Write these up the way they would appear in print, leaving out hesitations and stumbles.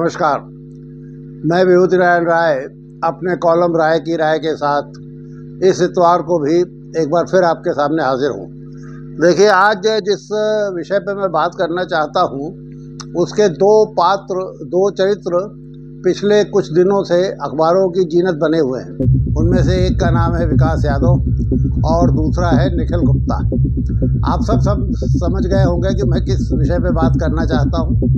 नमस्कार। मैं विभूति नारायण राय अपने कॉलम राय की राय के साथ इस इतवार को भी एक बार फिर आपके सामने हाजिर हूँ। देखिए, आज जिस विषय पे मैं बात करना चाहता हूँ उसके दो चरित्र पिछले कुछ दिनों से अखबारों की जीनत बने हुए हैं। उनमें से एक का नाम है विकास यादव और दूसरा है निखिल गुप्ता। आप सब समझ गए होंगे कि मैं किस विषय पे बात करना चाहता हूँ।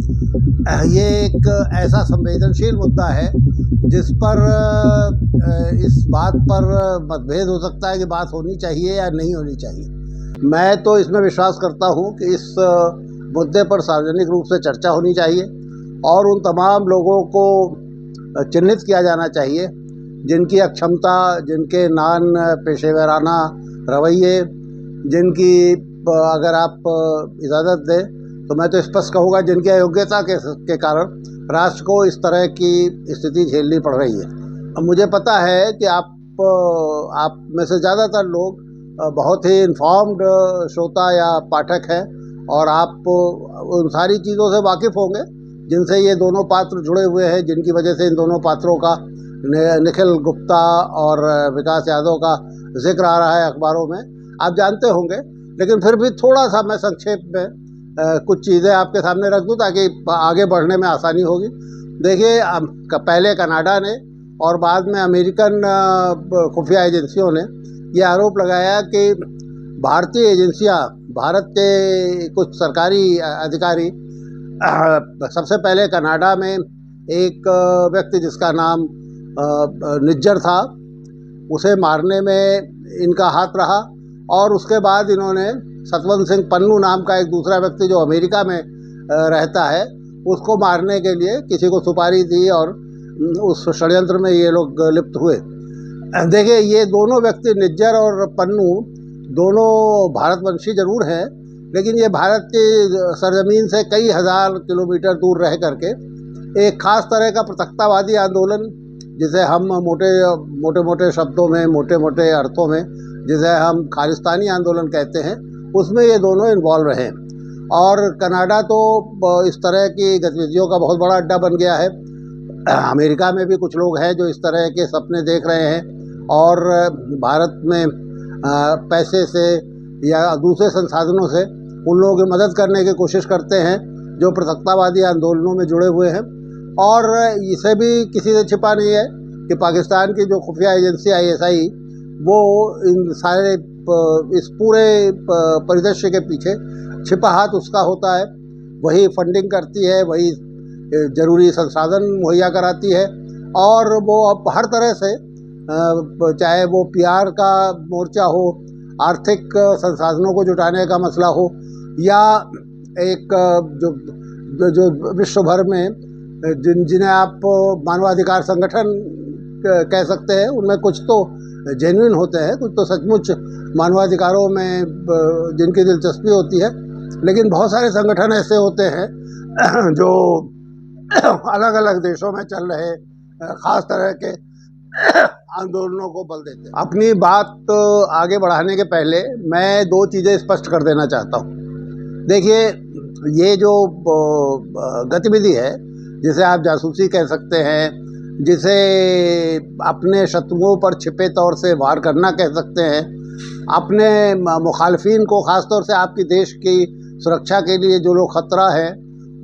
ये एक ऐसा संवेदनशील मुद्दा है जिस पर इस बात पर मतभेद हो सकता है कि बात होनी चाहिए या नहीं होनी चाहिए। मैं तो इसमें विश्वास करता हूँ कि इस मुद्दे पर सार्वजनिक रूप से चर्चा होनी चाहिए और उन तमाम लोगों को चिन्हित किया जाना चाहिए जिनकी अक्षमता, जिनके नान पेशेवराना रवैये, जिनकी अगर आप इजाज़त दें तो मैं तो स्पष्ट कहूँगा जिनकी अयोग्यता के कारण राष्ट्र को इस तरह की स्थिति झेलनी पड़ रही है। मुझे पता है कि आप में से ज़्यादातर लोग बहुत ही इन्फॉर्म्ड श्रोता या पाठक हैं और आप उन सारी चीज़ों से वाकिफ़ होंगे जिनसे ये दोनों पात्र जुड़े हुए हैं, जिनकी वजह से इन दोनों पात्रों का, निखिल गुप्ता और विकास यादव का जिक्र आ रहा है अखबारों में। आप जानते होंगे, लेकिन फिर भी थोड़ा सा मैं संक्षेप में कुछ चीज़ें आपके सामने रख दूं ताकि आगे बढ़ने में आसानी होगी। देखिए, पहले कनाडा ने और बाद में अमेरिकन खुफिया एजेंसियों ने ये आरोप लगाया कि भारतीय एजेंसियां, भारत के कुछ सरकारी अधिकारी, सबसे पहले कनाडा में एक व्यक्ति जिसका नाम निज्जर था, उसे मारने में इनका हाथ रहा और उसके बाद इन्होंने सतवंत सिंह पन्नू नाम का एक दूसरा व्यक्ति जो अमेरिका में रहता है उसको मारने के लिए किसी को सुपारी दी और उस षड्यंत्र में ये लोग लिप्त हुए। देखिए, ये दोनों व्यक्ति निज्जर और पन्नू दोनों भारतवंशी जरूर हैं, लेकिन ये भारत की सरजमीन से कई हज़ार किलोमीटर दूर रह करके एक ख़ास तरह का पृथकतावादी आंदोलन, जिसे हम मोटे शब्दों में, मोटे मोटे अर्थों में जिसे हम खालिस्तानी आंदोलन कहते हैं, उसमें ये दोनों इन्वॉल्व रहे। और कनाडा तो इस तरह की गतिविधियों का बहुत बड़ा अड्डा बन गया है। अमेरिका में भी कुछ लोग हैं जो इस तरह के सपने देख रहे हैं और भारत में पैसे से या दूसरे संसाधनों से उन लोगों की मदद करने की कोशिश करते हैं जो पृथकतावादी आंदोलनों में जुड़े हुए हैं। और इसे भी किसी से छिपा नहीं है कि पाकिस्तान की जो खुफिया एजेंसी ISI, वो इन सारे इस पूरे परिदृश्य के पीछे छिपा हाथ उसका होता है। वही फंडिंग करती है, वही ज़रूरी संसाधन मुहैया कराती है और वो अब हर तरह से, चाहे वो PR का मोर्चा हो, आर्थिक संसाधनों को जुटाने का मसला हो, या एक जो विश्व भर में जिन्हें आप मानवाधिकार संगठन कह सकते हैं, उनमें कुछ तो जेन्युइन होते हैं, कुछ तो सचमुच मानवाधिकारों में जिनकी दिलचस्पी होती है, लेकिन बहुत सारे संगठन ऐसे होते हैं जो अलग अलग देशों में चल रहे खास तरह के आंदोलनों को बल देते हैं। अपनी बात आगे बढ़ाने के पहले मैं दो चीज़ें स्पष्ट कर देना चाहता हूँ। देखिए, ये जो गतिविधि है, जिसे आप जासूसी कह सकते हैं, जिसे अपने शत्रुओं पर छिपे तौर से वार करना कह सकते हैं, अपने मुखालफिन को, ख़ास तौर से आपकी देश की सुरक्षा के लिए जो लोग ख़तरा है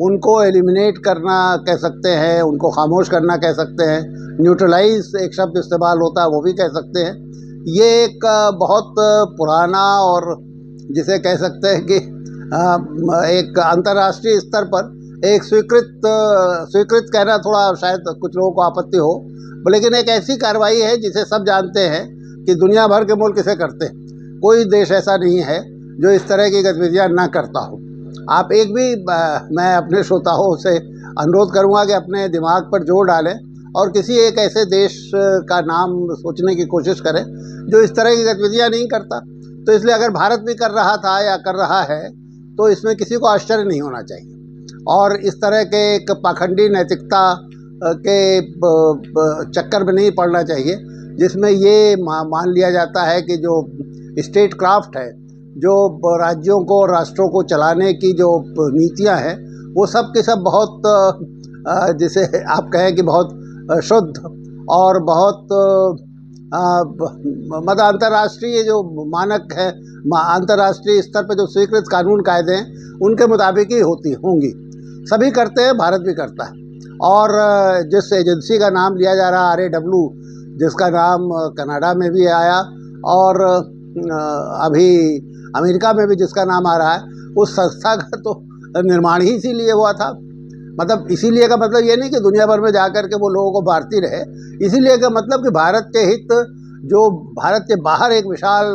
उनको एलिमिनेट करना कह सकते हैं, उनको खामोश करना कह सकते हैं, न्यूट्रलाइज एक शब्द इस्तेमाल होता है वो भी कह सकते हैं। ये एक बहुत पुराना और जिसे कह सकते हैं कि एक अंतर्राष्ट्रीय स्तर पर एक स्वीकृत कहना थोड़ा शायद कुछ लोगों को आपत्ति हो, लेकिन एक ऐसी कार्रवाई है जिसे सब जानते हैं कि दुनिया भर के मुल्क इसे करते हैं। कोई देश ऐसा नहीं है जो इस तरह की गतिविधियां ना करता हो। आप एक भी, मैं अपने श्रोताओं से अनुरोध करूंगा कि अपने दिमाग पर जोर डालें और किसी एक ऐसे देश का नाम सोचने की कोशिश करें जो इस तरह की गतिविधियां नहीं करता। तो इसलिए अगर भारत भी कर रहा था या कर रहा है तो इसमें किसी को आश्चर्य नहीं होना चाहिए और इस तरह के एक पाखंडी नैतिकता के चक्कर में नहीं पड़ना चाहिए जिसमें ये मान लिया जाता है कि जो स्टेट क्राफ्ट है, जो राज्यों को और राष्ट्रों को चलाने की जो नीतियां हैं, वो सब के सब बहुत जिसे आप कहें कि बहुत शुद्ध और बहुत मतलब अंतर्राष्ट्रीय जो मानक है, अंतर्राष्ट्रीय स्तर पर जो स्वीकृत कानून कायदे हैं उनके मुताबिक ही होंगी। सभी करते हैं, भारत भी करता है। और जिस एजेंसी का नाम लिया जा रहा है RAW, जिसका नाम कनाडा में भी आया और अभी अमेरिका में भी जिसका नाम आ रहा है, उस संस्था का तो निर्माण ही इसीलिए हुआ था। मतलब इसीलिए का मतलब ये नहीं कि दुनिया भर में जाकर के वो लोगों को बांटती रहे, इसीलिए का मतलब कि भारत के हित, जो भारत के बाहर एक विशाल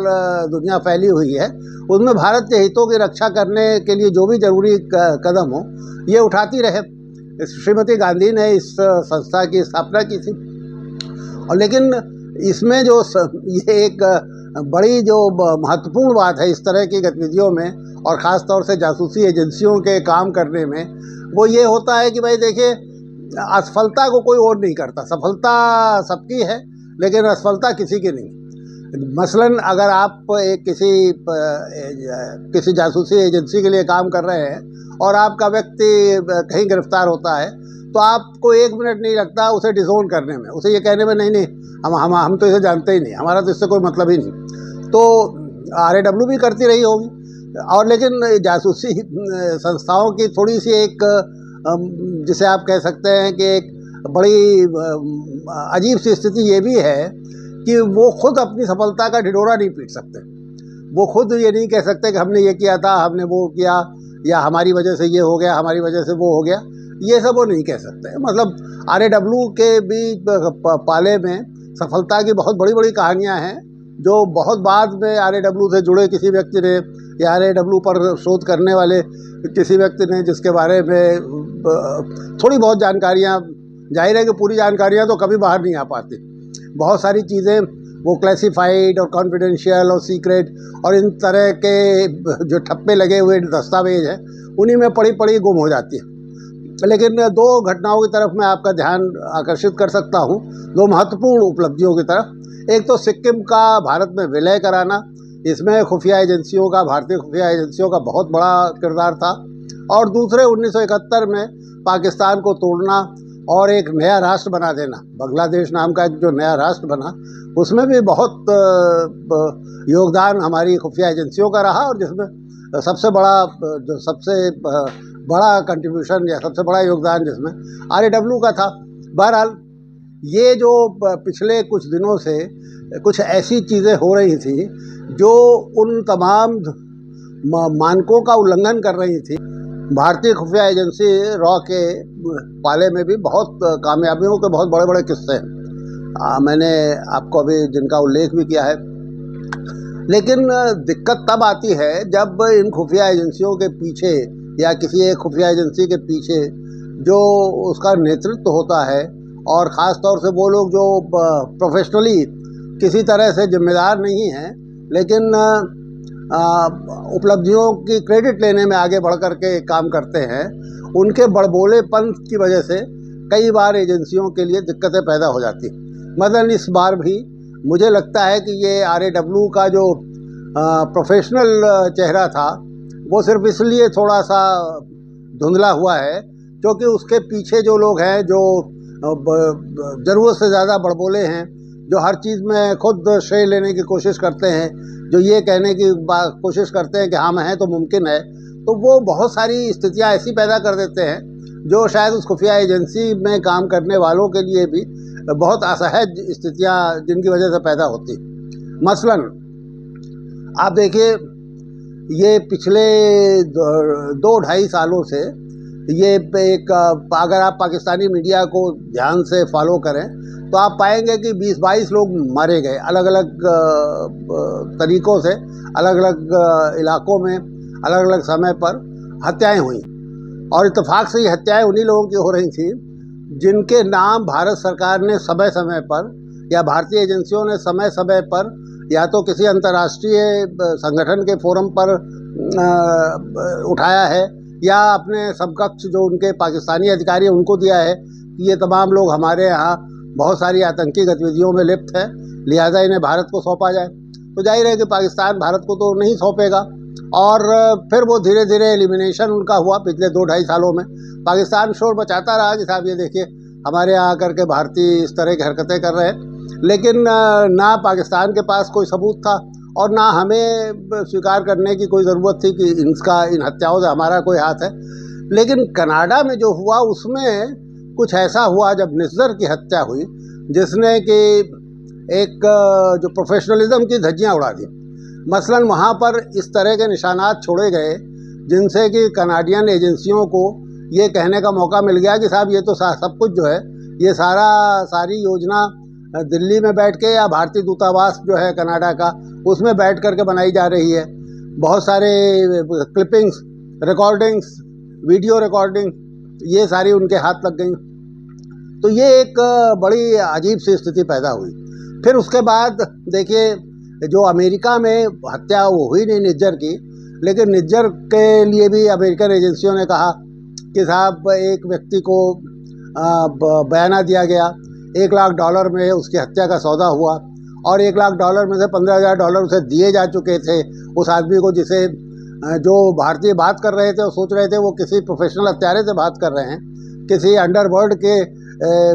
दुनिया फैली हुई है, उसमें भारत के हितों की रक्षा करने के लिए जो भी जरूरी कदम हो ये उठाती रहे। श्रीमती गांधी ने इस संस्था की स्थापना की थी। और लेकिन इसमें जो ये एक बड़ी जो महत्वपूर्ण बात है इस तरह की गतिविधियों में और ख़ास तौर से जासूसी एजेंसियों के काम करने में, वो ये होता है कि भाई देखिए, असफलता को कोई और नहीं करता, सफलता सबकी है लेकिन असफलता किसी की नहीं। मसलन अगर आप एक किसी जासूसी एजेंसी के लिए काम कर रहे हैं और आपका व्यक्ति कहीं गिरफ्तार होता है तो आपको 1 मिनट नहीं लगता उसे डिसोन करने में, उसे ये कहने में नहीं हम तो इसे जानते ही नहीं, हमारा तो इससे कोई मतलब ही नहीं। तो RAW भी करती रही होगी। और लेकिन जासूसी संस्थाओं की थोड़ी सी एक जिसे आप कह सकते हैं कि एक बड़ी अजीब सी स्थिति ये भी है कि वो खुद अपनी सफलता का ढिढोरा नहीं पीट सकते। वो खुद ये नहीं कह सकते कि हमने ये किया था, हमने वो किया, या हमारी वजह से ये हो गया, हमारी वजह से वो हो गया, ये सब वो नहीं कह सकते। मतलब RAW के भी पाले में सफलता की बहुत बड़ी बड़ी कहानियाँ हैं, जो बहुत बाद में RAW से जुड़े किसी व्यक्ति ने या RAW पर शोध करने वाले किसी व्यक्ति ने, जिसके बारे में थोड़ी बहुत जानकारियाँ, जाहिर है कि पूरी जानकारियाँ तो कभी बाहर नहीं आ पाती, बहुत सारी चीज़ें वो क्लासिफाइड और कॉन्फिडेंशियल और सीक्रेट और इन तरह के जो ठप्पे लगे हुए दस्तावेज हैं उन्हीं में पड़ी गुम हो जाती है। लेकिन 2 घटनाओं की तरफ मैं आपका ध्यान आकर्षित कर सकता हूं, 2 महत्वपूर्ण उपलब्धियों की तरफ। एक तो सिक्किम का भारत में विलय कराना, इसमें खुफिया एजेंसियों का, भारतीय खुफिया एजेंसियों का बहुत बड़ा किरदार था। और दूसरे 1971 में पाकिस्तान को तोड़ना और एक नया राष्ट्र बना देना, बांग्लादेश नाम का एक जो नया राष्ट्र बना, उसमें भी बहुत योगदान हमारी खुफिया एजेंसियों का रहा। और जिसमें सबसे बड़ा कंट्रीब्यूशन या सबसे बड़ा योगदान जिसमें RAW का था। बहरहाल ये जो पिछले कुछ दिनों से कुछ ऐसी चीज़ें हो रही थी जो उन तमाम मानकों का उल्लंघन कर रही थी। भारतीय खुफिया एजेंसी रॉ के पाले में भी बहुत कामयाबियों के बहुत बड़े बड़े किस्से हैं, मैंने आपको अभी जिनका उल्लेख भी किया है। लेकिन दिक्कत तब आती है जब इन खुफिया एजेंसियों के पीछे या किसी एक खुफिया एजेंसी के पीछे जो उसका नेतृत्व होता है, और ख़ास तौर से वो लोग जो प्रोफेशनली किसी तरह से जिम्मेदार नहीं हैं लेकिन उपलब्धियों की क्रेडिट लेने में आगे बढ़ कर के काम करते हैं, उनके बड़बोलेपन की वजह से कई बार एजेंसियों के लिए दिक्कतें पैदा हो जाती। मतलब इस बार भी मुझे लगता है कि ये RAW का जो प्रोफेशनल चेहरा था वो सिर्फ इसलिए थोड़ा सा धुंधला हुआ है क्योंकि उसके पीछे जो लोग हैं जो ज़रूरत से ज़्यादा बड़बोले हैं, जो हर चीज़ में खुद श्रेय लेने की कोशिश करते हैं, जो ये कहने की कोशिश करते हैं कि हम हैं तो मुमकिन है, तो वो बहुत सारी स्थितियां ऐसी पैदा कर देते हैं जो शायद उस खुफिया एजेंसी में काम करने वालों के लिए भी बहुत असहज स्थितियां जिनकी वजह से पैदा होती। मसलन आप देखिए, ये पिछले 2-2.5 सालों से ये एक, अगर आप पाकिस्तानी मीडिया को ध्यान से फॉलो करें तो आप पाएंगे कि 20-22 लोग मारे गए अलग अलग तरीक़ों से, अलग अलग इलाकों में, अलग अलग समय पर हत्याएं हुई। और इत्तेफाक से ये हत्याएं उन्हीं लोगों की हो रही थी जिनके नाम भारत सरकार ने समय समय पर या भारतीय एजेंसियों ने समय समय पर या तो किसी अंतर्राष्ट्रीय संगठन के फोरम पर उठाया है या अपने समकक्ष जो उनके पाकिस्तानी अधिकारी उनको दिया है कि ये तमाम लोग हमारे यहाँ बहुत सारी आतंकी गतिविधियों में लिप्त है, लिहाजा इन्हें भारत को सौंपा जाए। तो जाहिर है कि पाकिस्तान भारत को तो नहीं सौंपेगा, और फिर वो धीरे धीरे एलिमिनेशन उनका हुआ पिछले 2-2.5 सालों में। पाकिस्तान शोर बचाता रहा कि साहब ये देखिए हमारे यहाँ आकर के भारतीय इस तरह की हरकतें कर रहे हैं, लेकिन ना पाकिस्तान के पास कोई सबूत था और ना हमें स्वीकार करने की कोई ज़रूरत थी कि इन हत्याओं से हमारा कोई हाथ है। लेकिन कनाडा में जो हुआ उसमें कुछ ऐसा हुआ जब निज्जर की हत्या हुई, जिसने कि एक जो प्रोफेशनलिज्म की धज्जियाँ उड़ा दी। मसलन वहाँ पर इस तरह के निशानात छोड़े गए जिनसे कि कनाडियन एजेंसियों को ये कहने का मौका मिल गया कि साहब ये तो सब कुछ जो है ये सारी योजना दिल्ली में बैठ के या भारतीय दूतावास जो है कनाडा का उसमें बैठ करके बनाई जा रही है। बहुत सारे क्लिपिंग्स, रिकॉर्डिंग्स, वीडियो रिकॉर्डिंग ये सारी उनके हाथ लग गई। तो ये एक बड़ी अजीब सी स्थिति पैदा हुई। फिर उसके बाद देखिए जो अमेरिका में हत्या वो हुई नहीं निज्जर की, लेकिन निज्जर के लिए भी अमेरिकन एजेंसियों ने कहा कि साहब एक व्यक्ति को बयाना दिया गया, $1 लाख में उसकी हत्या का सौदा हुआ और $1 लाख में से $15,000 उसे दिए जा चुके थे उस आदमी को जिसे जो भारतीय बात कर रहे थे और सोच रहे थे वो किसी प्रोफेशनल हत्यारे से बात कर रहे हैं, किसी अंडरवर्ल्ड के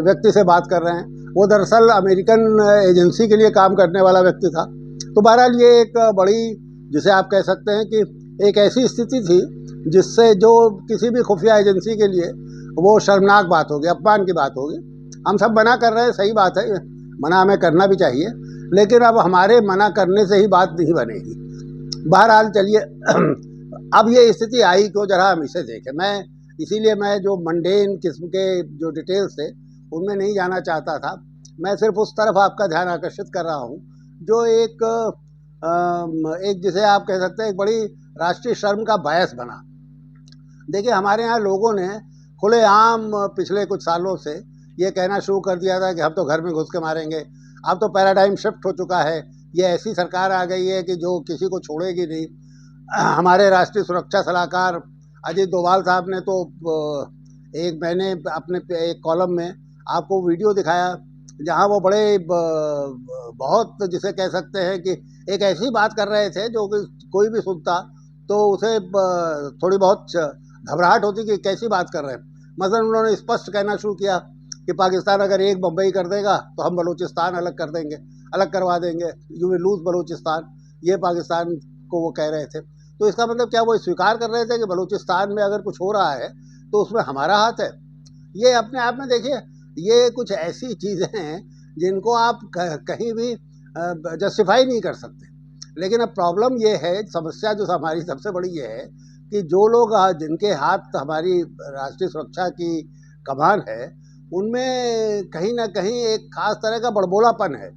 व्यक्ति से बात कर रहे हैं। वो दरअसल अमेरिकन एजेंसी के लिए काम करने वाला व्यक्ति था। तो बहरहाल ये एक बड़ी, जिसे आप कह सकते हैं कि एक ऐसी स्थिति थी जिससे जो किसी भी खुफिया एजेंसी के लिए वो शर्मनाक बात होगी, अपमान की बात होगी। हम सब मना कर रहे हैं, सही बात है, मना हमें करना भी चाहिए, लेकिन अब हमारे मना करने से ही बात नहीं बनेगी। बहरहाल चलिए अब ये स्थिति आई क्यों, जरा हम इसे देखें। इसीलिए मैं जो मंडेन किस्म के जो डिटेल्स थे उनमें नहीं जाना चाहता था। मैं सिर्फ उस तरफ आपका ध्यान आकर्षित कर रहा हूँ जो एक जिसे आप कह सकते हैं एक बड़ी राष्ट्रीय शर्म का बायस बना। देखिए हमारे यहाँ लोगों ने खुलेआम पिछले कुछ सालों से ये कहना शुरू कर दिया था कि हम तो घर में घुस के मारेंगे, अब तो पैराडाइम शिफ्ट हो चुका है, ये ऐसी सरकार आ गई है कि जो किसी को छोड़ेगी नहीं। हमारे राष्ट्रीय सुरक्षा सलाहकार अजीत डोभाल साहब ने तो मैंने अपने एक कॉलम में आपको वीडियो दिखाया जहां वो बड़े बहुत जिसे कह सकते हैं कि एक ऐसी बात कर रहे थे जो कि कोई भी सुनता तो उसे थोड़ी बहुत घबराहट होती कि कैसी बात कर रहे हैं। मसलन उन्होंने स्पष्ट कहना शुरू किया कि पाकिस्तान अगर एक बम्बई कर देगा तो हम बलूचिस्तान अलग कर देंगे, अलग करवा देंगे, यू विल लूज बलूचिस्तान, ये पाकिस्तान को वो कह रहे थे। तो इसका मतलब क्या वो स्वीकार कर रहे थे कि बलूचिस्तान में अगर कुछ हो रहा है तो उसमें हमारा हाथ है? ये अपने आप में देखिए ये कुछ ऐसी चीज़ें हैं जिनको आप कहीं भी जस्टिफाई नहीं कर सकते। लेकिन अब प्रॉब्लम ये है, समस्या जो हमारी सबसे बड़ी ये है कि जो लोग जिनके हाथ हमारी राष्ट्रीय सुरक्षा की कमान है उनमें कहीं ना कहीं एक खास तरह का बड़बोलापन है।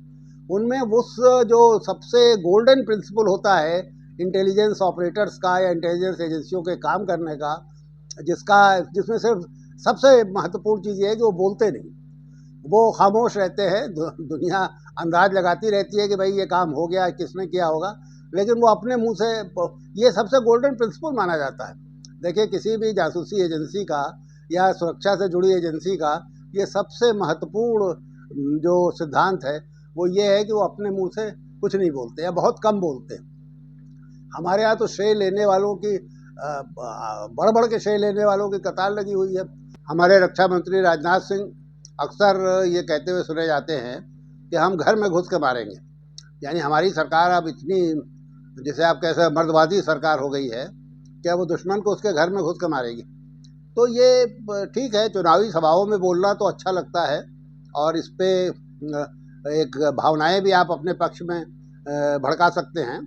उनमें उस जो सबसे गोल्डन प्रिंसिपल होता है इंटेलिजेंस ऑपरेटर्स का या इंटेलिजेंस एजेंसियों के काम करने का, जिसमें सिर्फ सबसे महत्वपूर्ण चीज़ ये है कि वो बोलते नहीं, वो खामोश रहते हैं। दुनिया अंदाज लगाती रहती है कि भाई ये काम हो गया, किसने किया होगा, लेकिन वो अपने मुंह से, ये सबसे गोल्डन प्रिंसिपल माना जाता है। देखिए किसी भी जासूसी एजेंसी का या सुरक्षा से जुड़ी एजेंसी का ये सबसे महत्वपूर्ण जो सिद्धांत है वो ये है कि वो अपने मुंह से कुछ नहीं बोलते या बहुत कम बोलते। हमारे यहाँ तो श्रेय लेने वालों की बढ़ बढ़ के श्रेय लेने वालों की कतार लगी हुई है। हमारे रक्षा मंत्री राजनाथ सिंह अक्सर ये कहते हुए सुने जाते हैं कि हम घर में घुस के मारेंगे, यानी हमारी सरकार अब इतनी, जिसे आप कैसे मर्दवादी सरकार हो गई है कि अब वो दुश्मन को उसके घर में घुस के मारेगी। तो ये ठीक है, चुनावी सभाओं में बोलना तो अच्छा लगता है और इस पे एक भावनाएं भी आप अपने पक्ष में भड़का सकते हैं,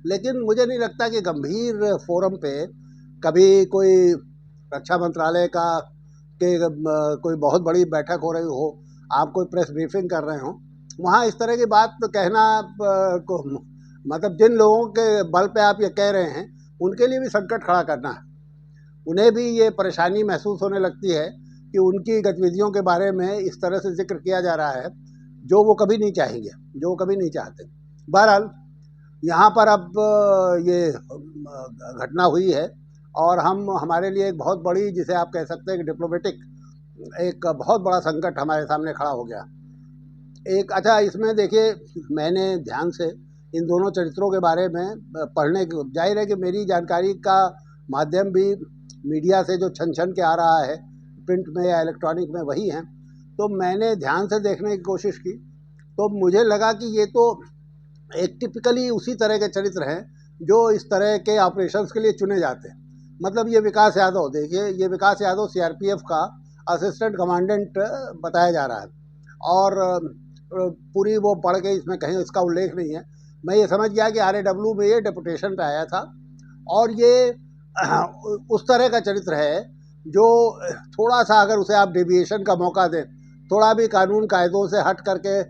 लेकिन मुझे नहीं लगता कि गंभीर फोरम पे कभी कोई रक्षा मंत्रालय का कोई बहुत बड़ी बैठक हो रही हो, आप कोई प्रेस ब्रीफिंग कर रहे हो, वहाँ इस तरह की बात कहना को मतलब जिन लोगों के बल पे आप ये कह रहे हैं उनके लिए भी संकट खड़ा करना है। उन्हें भी ये परेशानी महसूस होने लगती है कि उनकी गतिविधियों के बारे में इस तरह से जिक्र किया जा रहा है जो वो कभी नहीं चाहेंगे, जो वो कभी नहीं चाहते। बहरहाल यहाँ पर अब ये घटना हुई है और हमारे लिए एक बहुत बड़ी, जिसे आप कह सकते हैं कि डिप्लोमेटिक एक बहुत बड़ा संकट हमारे सामने खड़ा हो गया। अच्छा इसमें देखिए मैंने ध्यान से इन दोनों चरित्रों के बारे में पढ़ने की, जाहिर है कि मेरी जानकारी का माध्यम भी मीडिया से जो छन छन के आ रहा है प्रिंट में या इलेक्ट्रॉनिक में वही है। तो मैंने ध्यान से देखने की कोशिश की तो मुझे लगा कि ये तो एक टिपिकली उसी तरह के चरित्र हैं जो इस तरह के ऑपरेशंस के लिए चुने जाते हैं। मतलब ये विकास यादव, देखिए ये विकास यादव सीआरपीएफ का असिस्टेंट कमांडेंट बताया जा रहा है और पूरी वो पढ़ के इसमें कहीं इसका उल्लेख नहीं है। मैं ये समझ गया कि RAW में ये डेपुटेशन पे आया था और ये उस तरह का चरित्र है जो थोड़ा सा अगर उसे आप डेविएशन का मौका दें, थोड़ा भी कानून कायदों से हट करके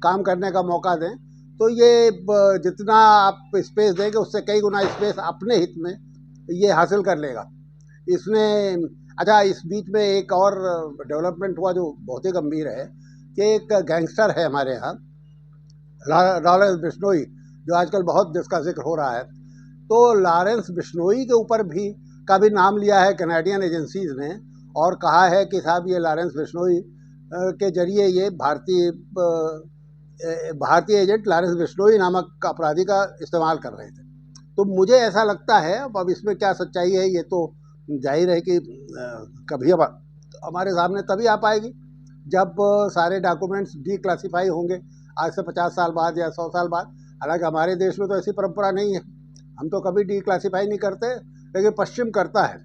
काम करने का मौका दें, तो ये जितना आप स्पेस देंगे उससे कई गुना स्पेस अपने हित में ये हासिल कर लेगा। इसने अच्छा, इस बीच में एक और डेवलपमेंट हुआ जो बहुत ही गंभीर है कि एक गैंगस्टर है हमारे यहाँ, लॉरेंस बिश्नोई, जो आजकल बहुत जिसका जिक्र हो रहा है। तो लॉरेंस बिश्नोई के ऊपर भी का भी नाम लिया है कैनेडियन एजेंसीज ने और कहा है कि साहब ये लॉरेंस बिश्नोई के जरिए ये भारतीय एजेंट लॉरेंस बिश्नोई नामक अपराधी का इस्तेमाल कर रहे थे। तो मुझे ऐसा लगता है, अब इसमें क्या सच्चाई है ये तो जाहिर है कि कभी अब हमारे सामने तभी आ पाएगी जब सारे डॉक्यूमेंट्स डीक्लासिफाई होंगे, आज से 50 साल बाद या 100 साल बाद। हालांकि हमारे देश में तो ऐसी परंपरा नहीं है, हम तो कभी डीक्लासिफाई नहीं करते, लेकिन पश्चिम करता है।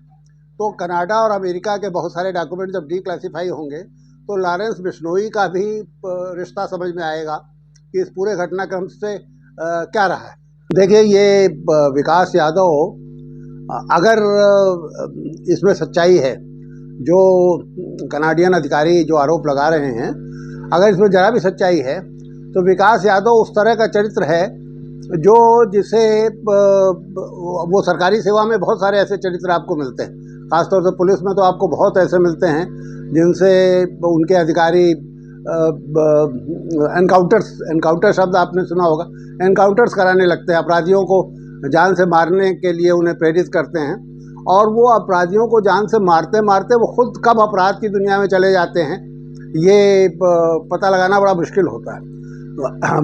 तो कनाडा और अमेरिका के बहुत सारे डॉक्यूमेंट जब डीक्लासिफाई होंगे तो लॉरेंस बिश्नोई का भी रिश्ता समझ में आएगा कि इस पूरे घटनाक्रम से क्या रहा है। देखिए ये विकास यादव, अगर इसमें सच्चाई है जो कनाडियन अधिकारी जो आरोप लगा रहे हैं, अगर इसमें ज़रा भी सच्चाई है तो विकास यादव उस तरह का चरित्र है जो जिसे वो सरकारी सेवा में बहुत सारे ऐसे चरित्र आपको मिलते हैं, ख़ासतौर से पुलिस में तो आपको बहुत ऐसे मिलते हैं जिनसे उनके अधिकारी एनकाउंटर शब्द आपने सुना होगा, एनकाउंटर्स कराने लगते हैं, अपराधियों को जान से मारने के लिए उन्हें प्रेरित करते हैं और वो अपराधियों को जान से मारते मारते वो खुद कब अपराध की दुनिया में चले जाते हैं ये पता लगाना बड़ा मुश्किल होता है।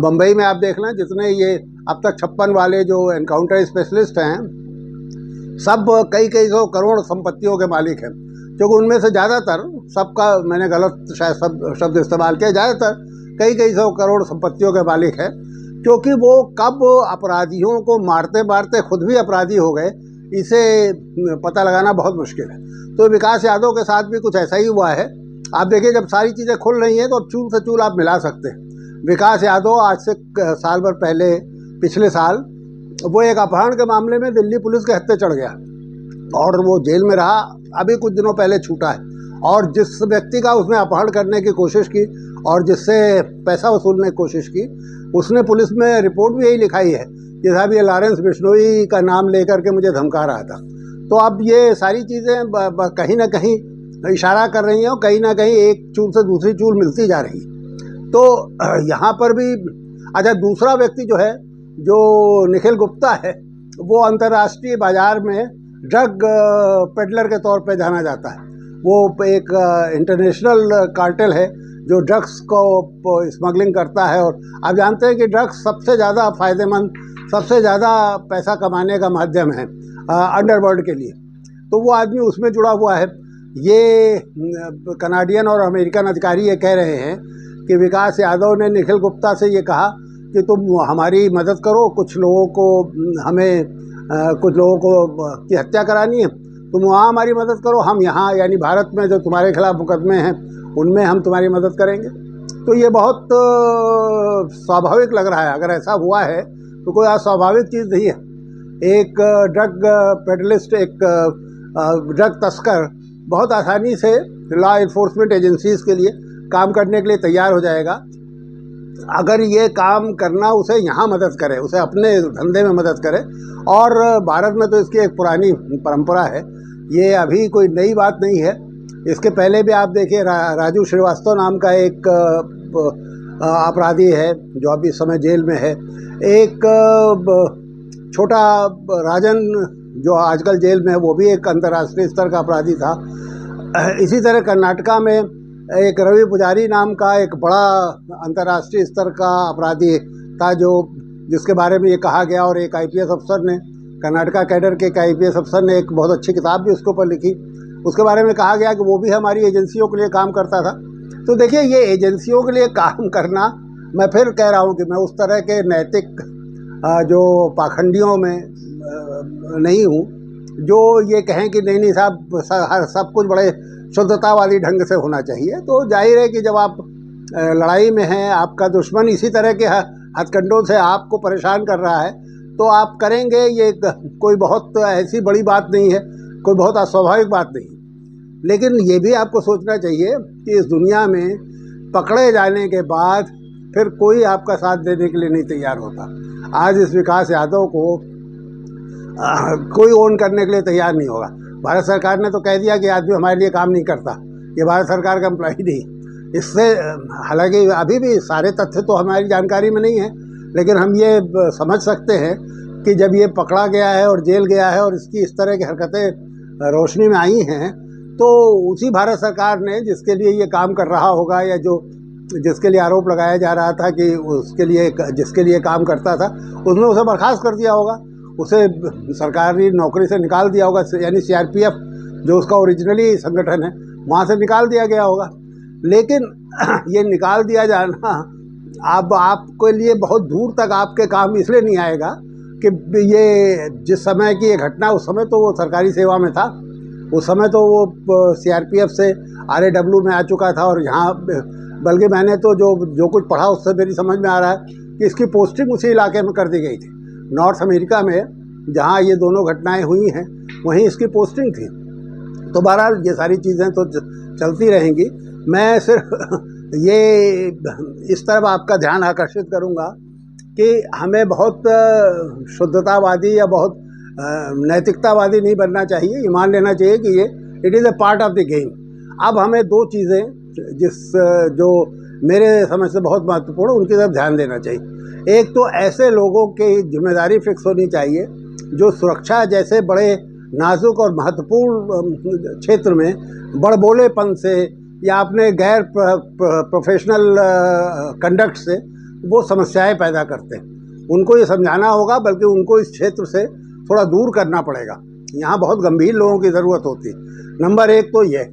बम्बई में आप देख लें, जितने ये अब तक 56 वाले जो एनकाउंटर स्पेशलिस्ट हैं, सब कई कई सौ करोड़ संपत्तियों के मालिक हैं, क्योंकि उनमें से ज़्यादातर, सबका मैंने गलत शायद शब्द इस्तेमाल किया, ज़्यादातर कई कई सौ करोड़ संपत्तियों के मालिक हैं, क्योंकि वो कब अपराधियों को मारते मारते खुद भी अपराधी हो गए इसे पता लगाना बहुत मुश्किल है। तो विकास यादव के साथ भी कुछ ऐसा ही हुआ है। आप देखिए, जब सारी चीज़ें खुल रही हैं तो अब चूल से चूल आप मिला सकते हैं। विकास यादव आज से साल भर पहले, पिछले साल, वो एक अपहरण के मामले में दिल्ली पुलिस के हत्थे चढ़ गया और वो जेल में रहा, अभी कुछ दिनों पहले छूटा है। और जिस व्यक्ति का उसने अपहरण करने की कोशिश की और जिससे पैसा वसूलने की कोशिश की, उसने पुलिस में रिपोर्ट भी यही लिखाई है कि साहब ये लॉरेंस बिश्नोई का नाम लेकर के मुझे धमका रहा था। तो अब ये सारी चीज़ें कहीं ना कहीं इशारा कर रही हैं और कहीं ना कहीं एक चूल से दूसरी चूल मिलती जा रही है। तो यहाँ पर भी अच्छा, दूसरा व्यक्ति जो है, जो निखिल गुप्ता है, वो अंतर्राष्ट्रीय बाजार में ड्रग पेडलर के तौर पे जाना जाता है। वो एक इंटरनेशनल कार्टेल है जो ड्रग्स को स्मगलिंग करता है। और आप जानते हैं कि ड्रग्स सबसे ज़्यादा फ़ायदेमंद, सबसे ज़्यादा पैसा कमाने का माध्यम है अंडरवर्ल्ड के लिए। तो वो आदमी उसमें जुड़ा हुआ है। ये कनाडियन और अमेरिकन अधिकारी ये कह रहे हैं कि विकास यादव ने निखिल गुप्ता से ये कहा कि तुम हमारी मदद करो, कुछ लोगों को की हत्या करानी है, तुम वहाँ हमारी मदद करो, हम यहाँ यानी भारत में जो तुम्हारे खिलाफ मुकदमे हैं उनमें हम तुम्हारी मदद करेंगे। तो ये बहुत स्वाभाविक लग रहा है। अगर ऐसा हुआ है तो कोई अस्वाभाविक चीज़ नहीं है। एक ड्रग पेडलिस्ट, एक ड्रग तस्कर बहुत आसानी से लॉ इन्फोर्समेंट एजेंसीज के लिए काम करने के लिए तैयार हो जाएगा, अगर ये काम करना उसे यहाँ मदद करे, उसे अपने धंधे में मदद करे। और भारत में तो इसकी एक पुरानी परंपरा है, ये अभी कोई नई बात नहीं है। इसके पहले भी आप देखिए, राजू श्रीवास्तव नाम का एक अपराधी है जो अभी इस समय जेल में है। एक छोटा राजन जो आजकल जेल में है, वो भी एक अंतर्राष्ट्रीय स्तर का अपराधी था। इसी तरह कर्नाटका में एक रवि पुजारी नाम का एक बड़ा अंतर्राष्ट्रीय स्तर का अपराधी था जो जिसके बारे में ये कहा गया, और एक आईपीएस अफसर ने, कर्नाटका कैडर के एक आईपीएस अफसर ने एक बहुत अच्छी किताब भी उसके ऊपर लिखी। उसके बारे में कहा गया कि वो भी हमारी एजेंसियों के लिए काम करता था। तो देखिए, ये एजेंसियों के लिए काम करना, मैं फिर कह रहा हूँ कि मैं उस तरह के नैतिक जो पाखंडियों में नहीं हूँ जो ये कहें कि नहीं साहब सब कुछ बड़े शुद्धतावादी ढंग से होना चाहिए। तो जाहिर है कि जब आप लड़ाई में हैं, आपका दुश्मन इसी तरह के हथकंडों से आपको परेशान कर रहा है, तो आप करेंगे। ये कोई बहुत ऐसी बड़ी बात नहीं है, कोई बहुत अस्वाभाविक बात नहीं। लेकिन ये भी आपको सोचना चाहिए कि इस दुनिया में पकड़े जाने के बाद फिर कोई आपका साथ देने के लिए नहीं तैयार होता। आज इस विकास यादव को कोई ओन करने के लिए तैयार नहीं होगा। भारत सरकार ने तो कह दिया कि आदमी हमारे लिए काम नहीं करता, ये भारत सरकार का एम्प्लॉई नहीं। इससे हालांकि अभी भी सारे तथ्य तो हमारी जानकारी में नहीं है, लेकिन हम ये समझ सकते हैं कि जब ये पकड़ा गया है और जेल गया है और इसकी इस तरह की हरकतें रोशनी में आई हैं, तो उसी भारत सरकार ने जिसके लिए ये काम कर रहा होगा, या जो जिसके लिए आरोप लगाया जा रहा था कि उसके लिए जिसके लिए काम करता था, उसने उसे बर्खास्त कर दिया होगा, उसे सरकारी नौकरी से निकाल दिया होगा। यानी सीआरपीएफ जो उसका ओरिजिनली संगठन है, वहाँ से निकाल दिया गया होगा। लेकिन ये निकाल दिया जाना अब आपके लिए बहुत दूर तक आपके काम इसलिए नहीं आएगा कि ये जिस समय की ये घटना, उस समय तो वो सरकारी सेवा में था, उस समय तो वो सीआरपीएफ से आरएडब्ल्यू में आ चुका था। और यहाँ बल्कि मैंने तो जो कुछ पढ़ा उससे मेरी समझ में आ रहा है कि इसकी पोस्टिंग उसी इलाके में कर दी गई थी। नॉर्थ अमेरिका में जहाँ ये दोनों घटनाएं हुई हैं, वहीं इसकी पोस्टिंग थी। तो बहरहाल ये सारी चीज़ें तो चलती रहेंगी। मैं सिर्फ ये इस तरफ आपका ध्यान आकर्षित करूँगा कि हमें बहुत शुद्धतावादी या बहुत नैतिकतावादी नहीं बनना चाहिए। ये मान लेना चाहिए कि ये it is a part of the game. अब हमें दो चीज़ें जो मेरे समझ से बहुत महत्वपूर्ण, उनकी तरफ ध्यान देना चाहिए। एक तो ऐसे लोगों की जिम्मेदारी फिक्स होनी चाहिए जो सुरक्षा जैसे बड़े नाजुक और महत्वपूर्ण क्षेत्र में बड़बोलेपन से या अपने गैर प्रोफेशनल कंडक्ट से वो समस्याएं पैदा करते हैं। उनको ये समझाना होगा, बल्कि उनको इस क्षेत्र से थोड़ा दूर करना पड़ेगा। यहाँ बहुत गंभीर लोगों की ज़रूरत होती है। नंबर एक तो ये।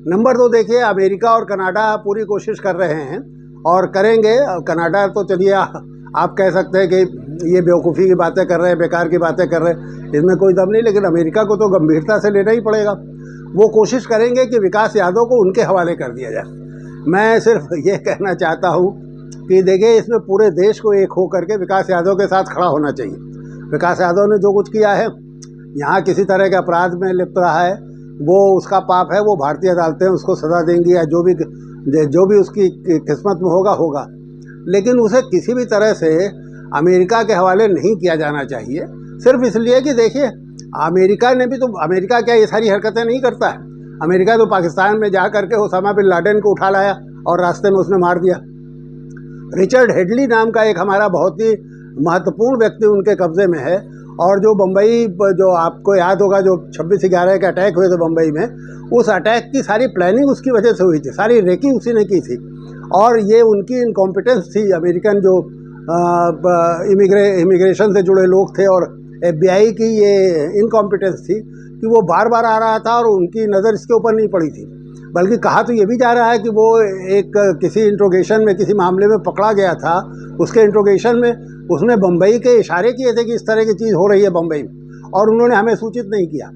नंबर दो, देखिए अमेरिका और कनाडा पूरी कोशिश कर रहे हैं और करेंगे। कनाडा तो चलिए आप कह सकते हैं कि ये बेवकूफ़ी की बातें कर रहे हैं, बेकार की बातें कर रहे हैं, इसमें कोई दम नहीं। लेकिन अमेरिका को तो गंभीरता से लेना ही पड़ेगा। वो कोशिश करेंगे कि विकास यादव को उनके हवाले कर दिया जाए। मैं सिर्फ ये कहना चाहता हूँ कि देखिए, इसमें पूरे देश को एक हो करके विकास यादव के साथ खड़ा होना चाहिए। विकास यादव ने जो कुछ किया है, यहाँ किसी तरह के अपराध में लिप्त रहा है, वो उसका पाप है। वो भारतीय अदालतें उसको सज़ा देंगी या जो भी उसकी किस्मत में होगा। लेकिन उसे किसी भी तरह से अमेरिका के हवाले नहीं किया जाना चाहिए, सिर्फ इसलिए कि देखिए अमेरिका ने भी तो, अमेरिका क्या ये सारी हरकतें नहीं करता है? अमेरिका तो पाकिस्तान में जा करके ओसामा बिन लादेन को उठा लाया और रास्ते में उसने मार दिया। रिचर्ड हेडली नाम का एक हमारा बहुत ही महत्वपूर्ण व्यक्ति उनके कब्जे में है। और जो बम्बई, जो आपको याद होगा, जो 26/11 के अटैक हुए थे बम्बई में, उस अटैक की सारी प्लानिंग उसकी वजह से हुई थी, सारी रेकी उसी ने की थी। और ये उनकी इनकॉम्पिटेंस थी, अमेरिकन जो इमिग्रेशन से जुड़े लोग थे और FBI की ये इनकॉम्पिटेंस थी कि वो बार बार आ रहा था और उनकी नज़र इसके ऊपर नहीं पड़ी थी। बल्कि कहा तो ये भी जा रहा है कि वो एक किसी इंट्रोगेशन में, किसी मामले में पकड़ा गया था। उसके इंट्रोगेशन में उसने बम्बई के इशारे किए थे कि इस तरह की चीज़ हो रही है बम्बई में, और उन्होंने हमें सूचित नहीं किया।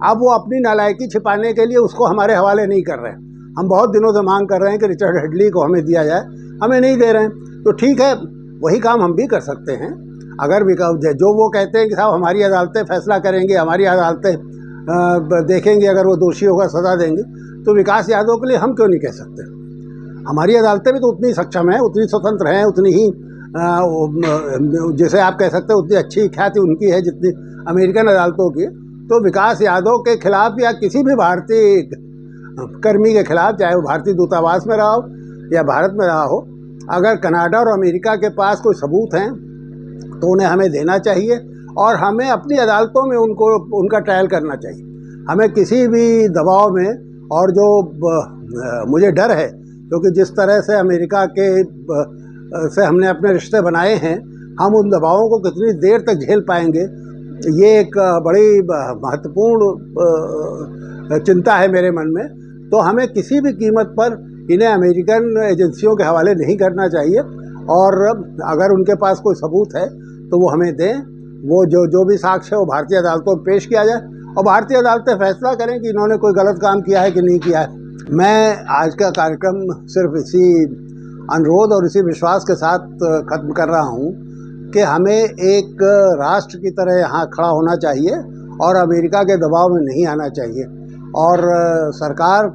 अब वो अपनी नालायकी छिपाने के लिए उसको हमारे हवाले नहीं कर रहे हैं। हम बहुत दिनों से मांग कर रहे हैं कि रिचर्ड हेडली को हमें दिया जाए, हमें नहीं दे रहे हैं। तो ठीक है, वही काम हम भी कर सकते हैं। अगर जो वो कहते हैं कि साहब हमारी अदालतें फैसला करेंगी, हमारी अदालतें देखेंगे, अगर वो दोषी होगा सज़ा देंगी, तो विकास यादव के लिए हम क्यों नहीं कह सकते? हमारी अदालतें भी तो उतनी सक्षम हैं, उतनी स्वतंत्र हैं, उतनी ही जैसे आप कह सकते हैं उतनी अच्छी ख्याति उनकी है जितनी अमेरिकन अदालतों की। तो विकास यादव के खिलाफ या किसी भी भारतीय कर्मी के खिलाफ, चाहे वो भारतीय दूतावास में रहा हो या भारत में रहा हो, अगर कनाडा और अमेरिका के पास कोई सबूत हैं तो उन्हें हमें देना चाहिए और हमें अपनी अदालतों में उनका ट्रायल करना चाहिए। हमें किसी भी दबाव में, और जो मुझे डर है क्योंकि जिस तरह से अमेरिका के से हमने अपने रिश्ते बनाए हैं, हम उन दबावों को कितनी देर तक झेल पाएंगे, ये एक बड़ी महत्वपूर्ण चिंता है मेरे मन में। तो हमें किसी भी कीमत पर इन्हें अमेरिकन एजेंसियों के हवाले नहीं करना चाहिए, और अगर उनके पास कोई सबूत है तो वो हमें दें। वो जो भी साक्ष्य है वो भारतीय अदालतों में पेश किया जाए और भारतीय अदालतें फैसला करें कि इन्होंने कोई गलत काम किया है कि नहीं किया है। मैं आज का कार्यक्रम सिर्फ इसी अनुरोध और इसी विश्वास के साथ ख़त्म कर रहा हूँ कि हमें एक राष्ट्र की तरह यहाँ खड़ा होना चाहिए और अमेरिका के दबाव में नहीं आना चाहिए। और सरकार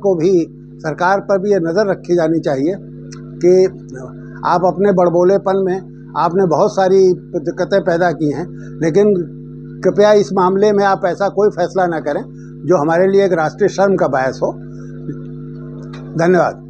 पर भी ये नज़र रखी जानी चाहिए कि आप अपने बड़बोलेपन में आपने बहुत सारी दिक्कतें पैदा की हैं, लेकिन कृपया इस मामले में आप ऐसा कोई फैसला ना करें जो हमारे लिए एक राष्ट्रीय शर्म का बायस हो। धन्यवाद।